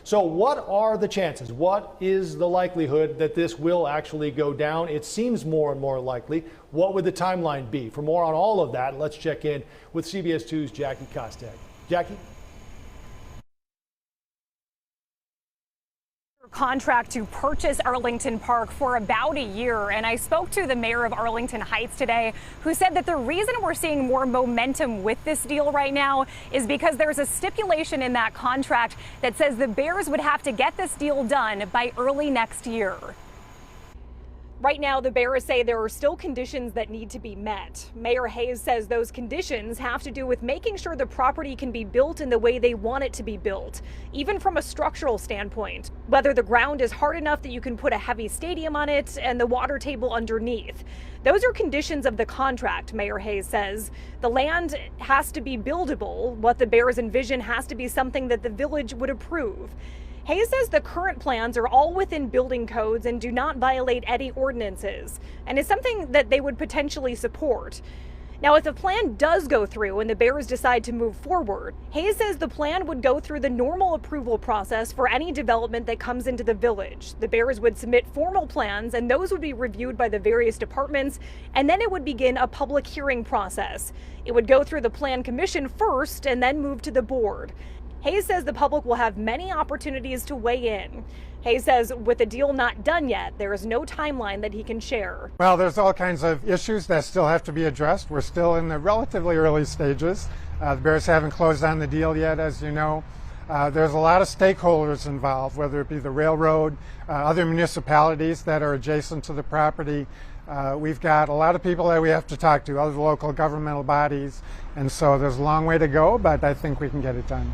So what are the chances? What is the likelihood that this will actually go down? It seems more and more likely. What would the timeline be? For more on all of that, let's check in with CBS 2's Jackie Kostek. Jackie? Contract to purchase Arlington Park for about a year, and I spoke to the mayor of Arlington Heights today, who said that the reason we're seeing more momentum with this deal right now is because there's a stipulation in that contract that says the Bears would have to get this deal done by early next year. Right now, the Bears say there are still conditions that need to be met. Mayor Hayes says those conditions have to do with making sure the property can be built in the way they want it to be built, even from a structural standpoint. Whether the ground is hard enough that you can put a heavy stadium on it and the water table underneath. Those are conditions of the contract, Mayor Hayes says. The land has to be buildable. What the Bears envision has to be something that the village would approve. Hayes says the current plans are all within building codes and do not violate any ordinances, and is something that they would potentially support. Now, if the plan does go through and the Bears decide to move forward, Hayes says the plan would go through the normal approval process for any development that comes into the village. The Bears would submit formal plans, and those would be reviewed by the various departments, and then it would begin a public hearing process. It would go through the Plan Commission first and then move to the board. Hayes says the public will have many opportunities to weigh in. Hayes says with the deal not done yet, there is no timeline that he can share. Well, there's all kinds of issues that still have to be addressed. We're still in the relatively early stages. The Bears haven't closed on the deal yet, as you know. There's a lot of stakeholders involved, whether it be the railroad, other municipalities that are adjacent to the property. We've got a lot of people that we have to talk to, other local governmental bodies, and so there's a long way to go, but I think we can get it done.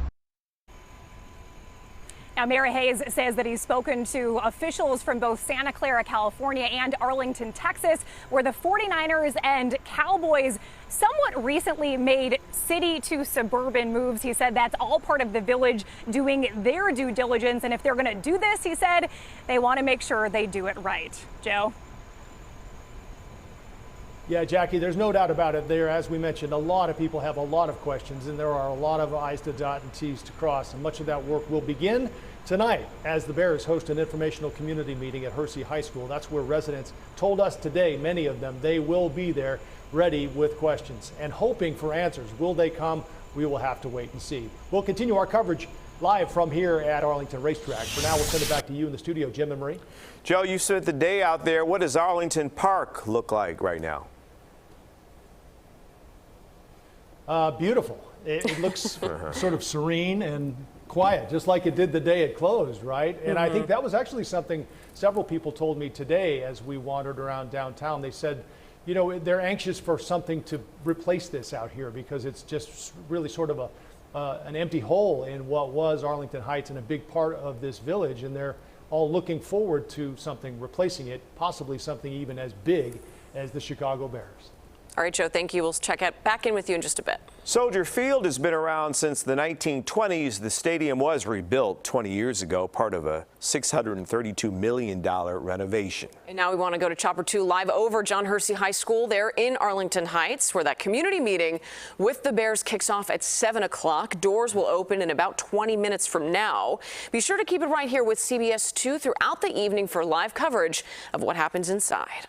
Now, Mayor Hayes says that he's spoken to officials from both Santa Clara, California and Arlington, Texas, where the 49ers and Cowboys somewhat recently made city to suburban moves. He said that's all part of the village doing their due diligence. And if they're going to do this, he said, they want to make sure they do it right. Joe? Yeah, Jackie, there's no doubt about it. There, as we mentioned, a lot of people have a lot of questions, and there are a lot of I's to dot and T's to cross. And much of that work will begin tonight as the Bears host an informational community meeting at Hersey High School. That's where residents told us today, many of them, they will be there ready with questions and hoping for answers. Will they come? We will have to wait and see. We'll continue our coverage live from here at Arlington Racetrack. For now, we'll send it back to you in the studio, Jim and Marie. Joe, you spent the day out there. What does Arlington Park look like right now? Beautiful. It looks sort of serene and quiet, just like it did the day it closed, right? And I think that was actually something several people told me today as we wandered around downtown. They said, you know, they're anxious for something to replace this out here because it's just really sort of an empty hole in what was Arlington Heights and a big part of this village. And they're all looking forward to something replacing it, possibly something even as big as the Chicago Bears. All right, Joe, thank you. We'll check back in with you in just a bit. Soldier Field has been around since the 1920s. The stadium was rebuilt 20 years ago, part of a $632 million renovation. And now we want to go to Chopper 2 live over John Hersey High School there in Arlington Heights, where that community meeting with the Bears kicks off at 7 o'clock. Doors will open in about 20 minutes from now. Be sure to keep it right here with CBS 2 throughout the evening for live coverage of what happens inside.